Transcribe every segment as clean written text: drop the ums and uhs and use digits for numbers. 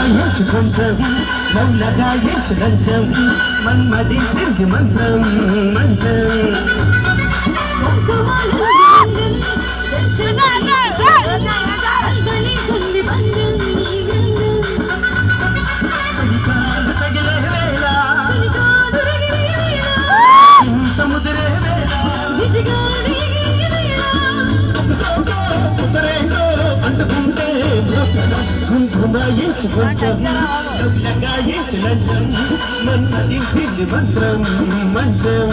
ఎంచు కొంచెం నల్లగా ఎంచు లంచం మన్మదించింది మంత్రం మంచం తగిలే వేళ సముద్రే అంటుకుంటే కుంకుమ ఎంచి కొంచెం నల్లగా ఎంచి లంచం మన్మదించింది మంత్రం మంచం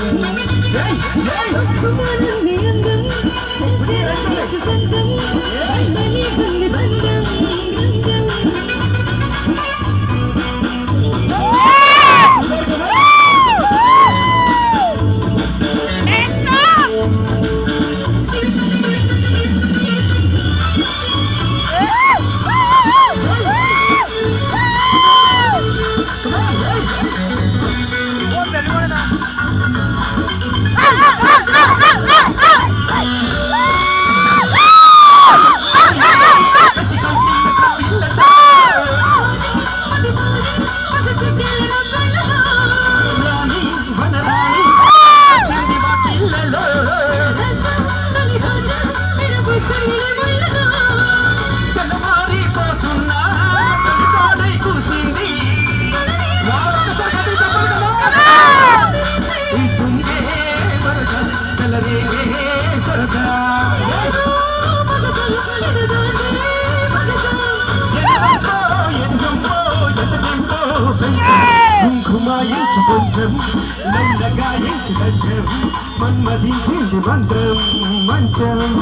కుంకుమాయించు కొంచెం నల్లగా ఎంచు లంచం మన్మదించింది మంత్రం మంచం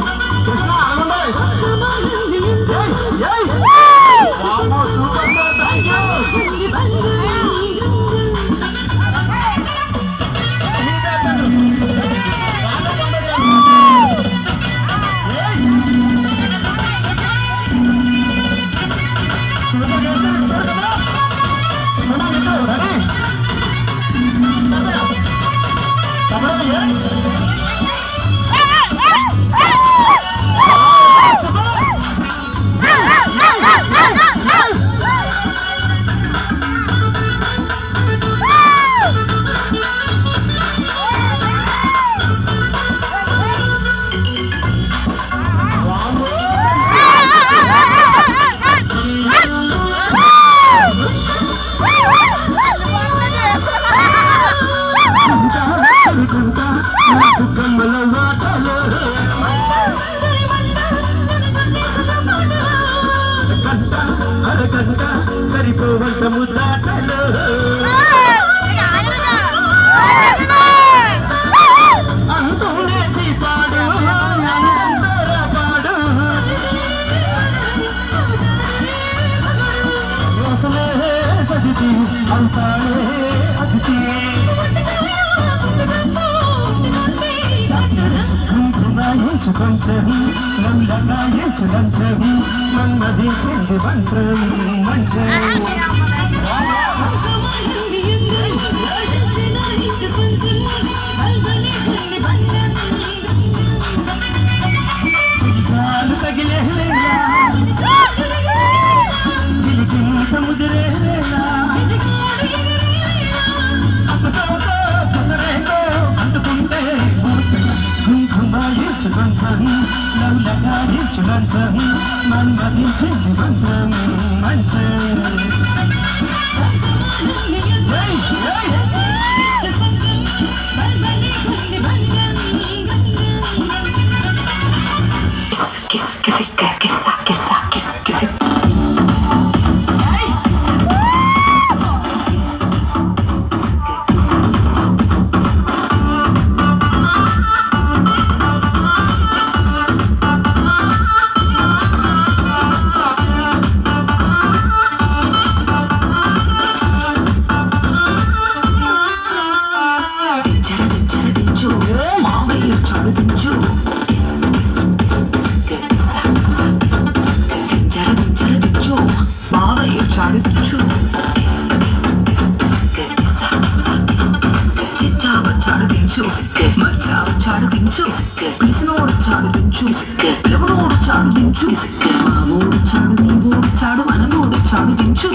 సరిపోవంత ముద్దాటలు అంటూనే చీపాడు పాడు అసలే చదివి అంతానే అతిథి కుంకుమాయించు కొంచెం నల్లగా ఎంచు లంచం మన్మదించింది మంత్రం మంచం తగిలే సముద్రే అంటుకుంటే కుంకుమాయించు కొంచెం నల్లగా ఎంచు లంచం మన్మదించింది మంత్రం మంచం చాడు గుర్తించు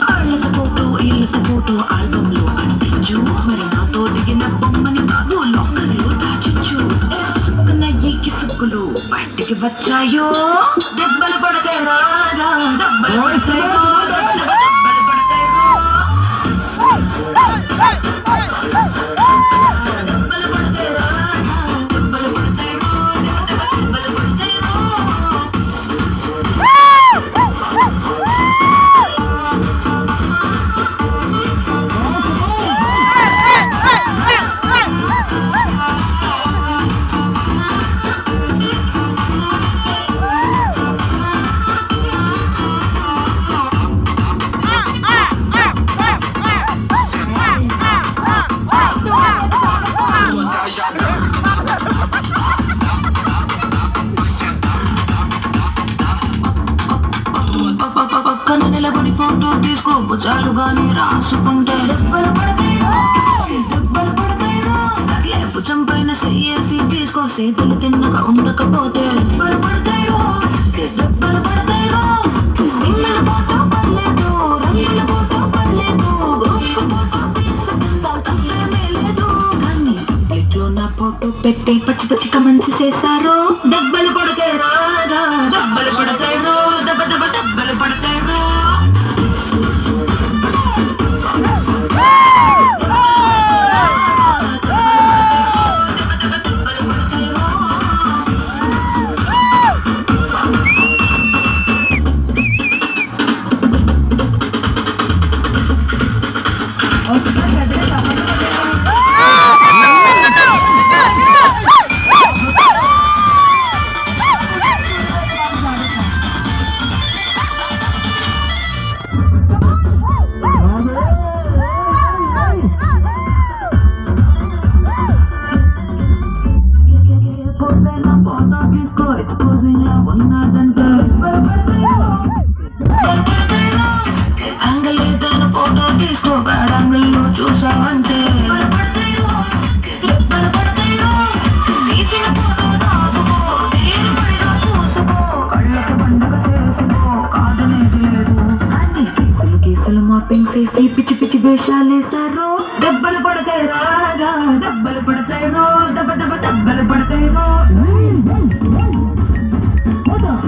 వాళ్ళ సపోర్టు వీళ్ళ సపోర్టు ఆల్బమ్ లో అంటించు మరి నాతో దిగిన బొమ్మని బాబు లోకల్లో దాచించు సుక్కున ఏకి సుక్కులు బయటికి వచ్చాయో దెబ్బలు పడతాయి రాజా దెబ్బలు పడతాయి రో, దెబ్బలు పడతాయి రో. దెబ్బలు పడతాయి రాజా దెబ్బలు పడతాయి రో, దెబ్బలు పడతాయి రో. పక్కన నిలబడి ఫోటో తీసుకో చాలు గాని రాసుకుంటే దెబ్బలు పడతాయిరో, దెబ్బలు పడతాయిరో. సర్లే భుజం పైన చెయ్యేసి తీసుకో చేతులు తిన్నగా ఉండకపోతే దెబ్బలు పడతాయిరో, దెబ్బలు పడతాయిరో. సినిమా ఫోటో పడలేదు, రంగుల ఫోటో పడలేదు, గ్రూప్ ఫోటో తీసుకుందా తప్పేమీ లేదు. కానీ పబ్లిక్లో నా ఫోటో పెట్టి పచ్చి పచ్చి కమెంట్స్ చేశారు. దెబ్బలు పడతాయి రాజా దెబ్బలు పడతాయి రో, దెబ్బ దెబ్బ దెబ్బలు పడతాయి రో. చూసావంటే కళ్ళకి పండుగ చేసుకో కాదనేది లేదు. కేసులు కేసులు మార్పింగ్ చేసి పిచ్చి పిచ్చి వేషాలేశారు. దెబ్బలు పడతాయి రాజా దెబ్బలు పడతాయి రో, దెబ్బ దెబ్బ దెబ్బలు పడతాయి రో. కూడా